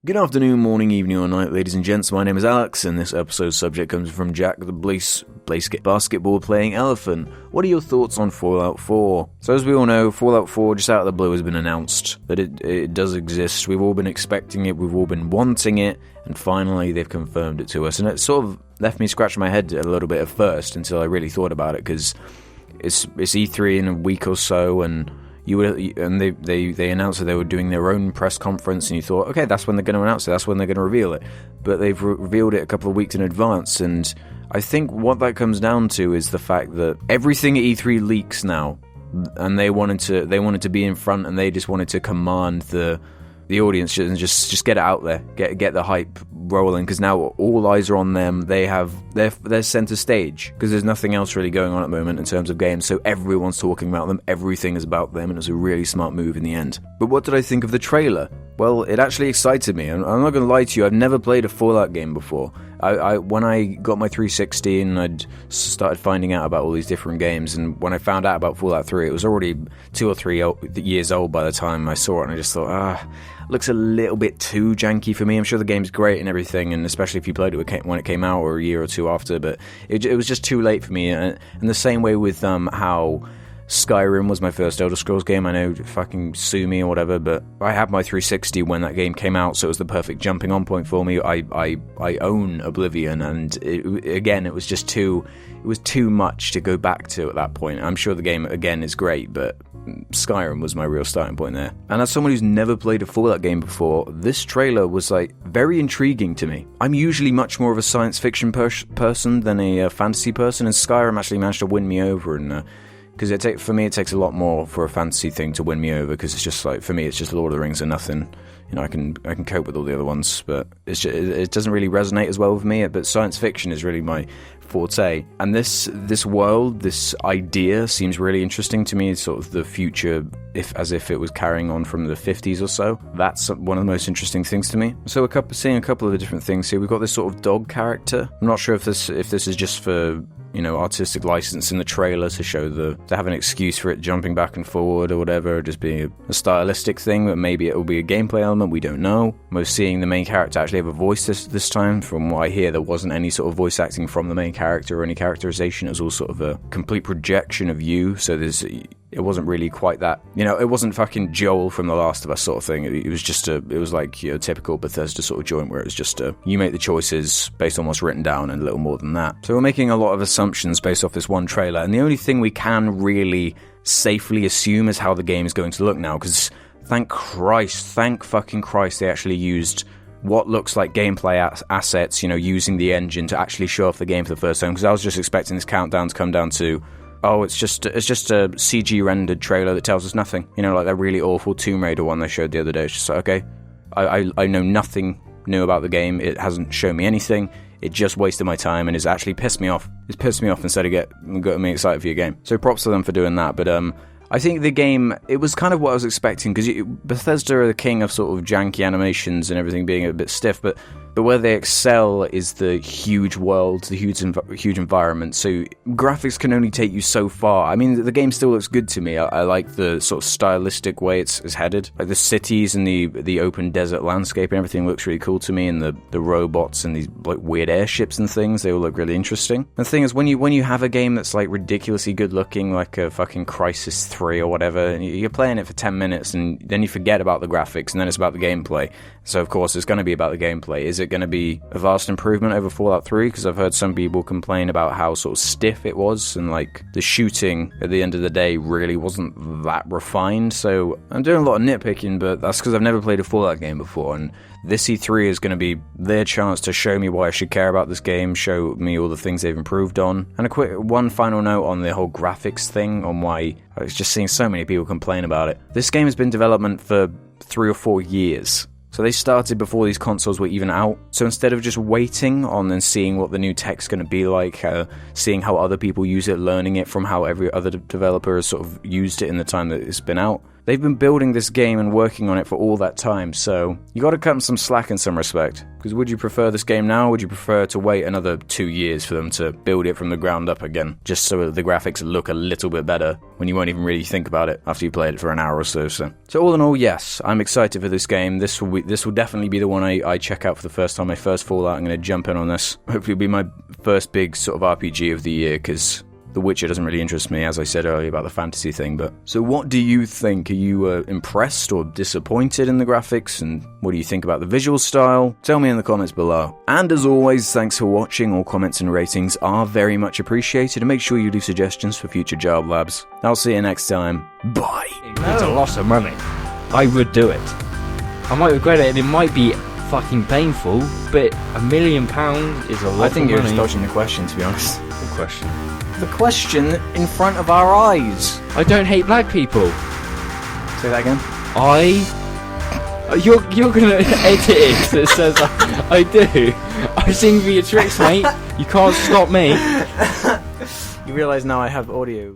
Good afternoon, morning, evening, or night, ladies and gents. My name is Alex, and this episode's subject comes from Jack the basketball-playing elephant. What are your thoughts on Fallout 4? So as we all know, Fallout 4, just out of the blue, has been announced that it does exist. We've all been expecting it, we've all been wanting it, and finally they've confirmed it to us. And it sort of left me scratching my head a little bit at first until I really thought about it, because it's E3 in a week or so, and they announced that they were doing their own press conference, and you thought, okay, that's when they're going to announce it, that's when they're going to reveal it. But they've revealed it a couple of weeks in advance, and I think what that comes down to is the fact that everything at E3 leaks now, and they wanted to be in front, and they just wanted to command the audience and just get it out there, get the hype rolling, because now all eyes are on them. They're center stage, because there's nothing else really going on at the moment in terms of games, so everyone's talking about them, everything is about them, and it was a really smart move in the end. But what did I think of the trailer? Well, it actually excited me. I'm not going to lie to you, I've never played a Fallout game before. When I got my 360 and I'd started finding out about all these different games, and when I found out about Fallout 3, it was already 2 or 3 years old by the time I saw it, and I just thought, looks a little bit too janky for me. I'm sure the game's great and everything, and especially if you played it when it came out or a year or two after, but it was just too late for me. And the same way with how Skyrim was my first Elder Scrolls game. I know, fucking sue me or whatever, but I had my 360 when that game came out, so it was the perfect jumping on point for me. I own Oblivion, and it was just too much to go back to at that point. I'm sure the game, again, is great, but Skyrim was my real starting point there. And as someone who's never played a Fallout game before, this trailer was very intriguing to me. I'm usually much more of a science fiction person than a fantasy person, and Skyrim actually managed to win me over, and because for me it takes a lot more for a fantasy thing to win me over, because it's just for me it's just Lord of the Rings and nothing. You know, I can cope with all the other ones, but it doesn't really resonate as well with me. But science fiction is really my forte, and this world, this idea seems really interesting to me. It's sort of the future, as if it was carrying on from the 50s or so. That's one of the most interesting things to me. So seeing a couple of the different things here. We've got this sort of dog character. I'm not sure if this is just for, you know, artistic license in the trailer to have an excuse for it jumping back and forward or whatever, just being a stylistic thing, but maybe it will be a gameplay element, we don't know. We're seeing the main character actually have a voice this time. From what I hear, there wasn't any sort of voice acting from the main character or any characterization. It was all sort of a complete projection of you, so it wasn't really quite that, you know, it wasn't fucking Joel from The Last of Us sort of thing. It was like, you know, typical Bethesda sort of joint where it was just you make the choices based on what's written down and a little more than that. So we're making a lot of assumptions based off this one trailer, and the only thing we can really safely assume is how the game is going to look now, because thank fucking Christ they actually used what looks like gameplay assets, you know, using the engine to actually show off the game for the first time, because I was just expecting this countdown to come down to, oh, it's just a CG rendered trailer that tells us nothing. You know, like that really awful Tomb Raider one they showed the other day. It's just like, okay, I know nothing new about the game. It hasn't shown me anything. It just wasted my time, and it's actually pissed me off. It's pissed me off instead of getting me excited for your game. So props to them for doing that. But I think the game, it was kind of what I was expecting, because Bethesda are the king of sort of janky animations and everything being a bit stiff, but where they excel is the huge world, the huge environment. So graphics can only take you so far. I mean, the game still looks good to me. I like the sort of stylistic way it's headed. Like the cities and the open desert landscape and everything looks really cool to me, and the robots and these like weird airships and things, they all look really interesting. And the thing is, when you have a game that's like ridiculously good looking, like a fucking Crysis 3 or whatever, and you're playing it for 10 minutes and then you forget about the graphics, and then it's about the gameplay. So of course it's going to be about the gameplay. Is it going to be a vast improvement over Fallout 3? Because I've heard some people complain about how sort of stiff it was, and like the shooting at the end of the day really wasn't that refined. So I'm doing a lot of nitpicking, but that's because I've never played a Fallout game before, and this E3 is going to be their chance to show me why I should care about this game, show me all the things they've improved on. And one final note on the whole graphics thing, on why I was just seeing so many people complain about it. This game has been in development for 3 or 4 years. So they started before these consoles were even out. So instead of just waiting on and seeing what the new tech's going to be like, seeing how other people use it, learning it from how every other developer has sort of used it in the time that it's been out, they've been building this game and working on it for all that time, so you gotta cut them some slack in some respect. Because would you prefer this game now, or would you prefer to wait another 2 years for them to build it from the ground up again, just so that the graphics look a little bit better when you won't even really think about it after you played it for an hour or so. So all in all, yes, I'm excited for this game. This will definitely be the one I check out for the first time. My first Fallout, I'm going to jump in on this. Hopefully it'll be my first big sort of RPG of the year, because The Witcher doesn't really interest me, as I said earlier about the fantasy thing. But so what do you think? Are you impressed or disappointed in the graphics? And what do you think about the visual style? Tell me in the comments below. And as always, thanks for watching. All comments and ratings are very much appreciated. And make sure you leave suggestions for future Job Labs. I'll see you next time. Bye. It's a lot of money. I would do it. I might regret it, and it might be fucking painful, but £1 million is a lot of money. I think you're just dodging the question, to be honest. Good question. The question in front of our eyes. I don't hate black people. Say that again. You're gonna edit it that says I do. I've seen for your tricks, mate. You can't stop me. You realise now I have audio.